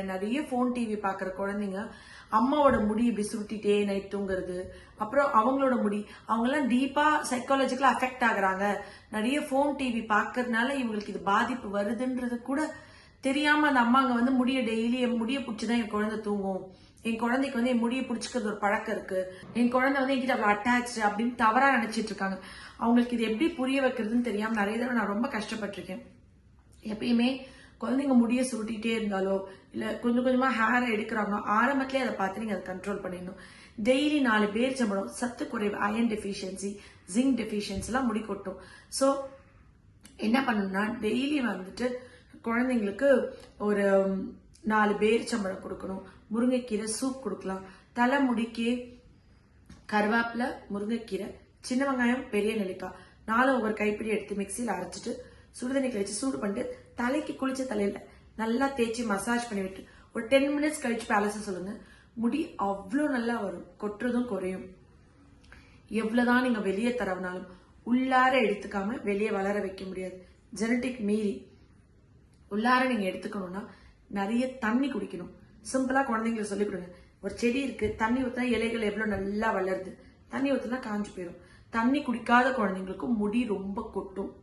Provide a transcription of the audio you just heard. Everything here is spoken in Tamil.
பாக்குறேன், நிறைய போன் டிவி பாக்குற குழந்தைங்க அம்மாவோட முடி இப்படி சுருட்டிட்டே நைட் தூங்குறது, அப்புறம் அவங்களோட முடி அவங்க எல்லாம் டீப்பா சைக்காலஜிக்கலா அஃபெக்ட் ஆகுறாங்க. நிறைய போன் டிவி பாக்குறதுனால இவங்களுக்கு இது பாதிப்பு வருதுன்றது கூட தெரியாம அந்த அம்மாங்க வந்து டெய்லி முடிய பிடிச்சுதான் என் குழந்தை தூங்கும், என் குழந்தைக்கு வந்து என் முடியை பிடிச்சிக்கிறது ஒரு பழக்கம் இருக்கு, என் குழந்தை வந்து என்கிட்ட அவ்வளவு அட்டாச்சு அப்படின்னு தவறா நினைச்சிட்டு இருக்காங்க. அவங்களுக்கு இது எப்படி புரிய வைக்கிறதுன்னு தெரியாம நிறைய தடவை நான் ரொம்ப கஷ்டப்பட்டிருக்கேன். எப்பயுமே குழந்தைங்க முடிய சுருட்டிட்டே இருந்தாலோ இல்ல கொஞ்சம் கொஞ்சமா ஹேரை எடுக்கிறாங்களோ ஆரம்பத்திலே அதை பார்த்து நீங்க அதை கண்ட்ரோல் பண்ணிடணும். டெய்லி 4 பேரிச்சம்பழம், சத்து குறைவு, அயன் டெஃபிஷியன்சி, ஜிங்க் டெஃபிஷியன்சி எல்லாம் முடி கொட்டும். ஸோ என்ன பண்ணணும்னா டெய்லி வந்துட்டு குழந்தைங்களுக்கு ஒரு 4 பேரிச்சம்பழம் கொடுக்கணும், முருங்கைக்கீரை சூப் கொடுக்கலாம், தலைமுடிக்கு கருவேப்பிலை, முருங்கைக்கீரை, சின்ன வெங்காயம், பெரிய நெல்லிக்காய் 4 ஒவ்வொரு கைப்பிடி எடுத்து மிக்சியில் அரைச்சிட்டு சுடுதண்ணி கழிச்சு சூடு பண்ணிட்டு தலைக்கு குளிச்ச தலையில நல்லா தேய்ச்சி மசாஜ் பண்ணி விட்டு ஒரு 10 மினிட்ஸ் கழிச்சு பேலஸ சொல்லுங்க. முடி அவ்வளோ நல்லா வரும், கொட்டுறதும் குறையும். எவ்வளவுதான் நீங்க வெளியே தரவினாலும் உள்ளார எடுத்துக்காம வெளியே வளர வைக்க முடியாது. ஜெனட்டிக் மீறி உள்ளார நீங்க எடுத்துக்கணும்னா நிறைய தண்ணி குடிக்கணும். சிம்பிளா குழந்தைங்களை சொல்லி கொடுங்க. ஒரு செடி இருக்கு, தண்ணி ஊத்தினா இலைகள் எவ்வளவு நல்லா வளருது, தண்ணி ஊத்தினா காஞ்சு போயிடும். தண்ணி குடிக்காத குழந்தைங்களுக்கும் முடி ரொம்ப கொட்டும்.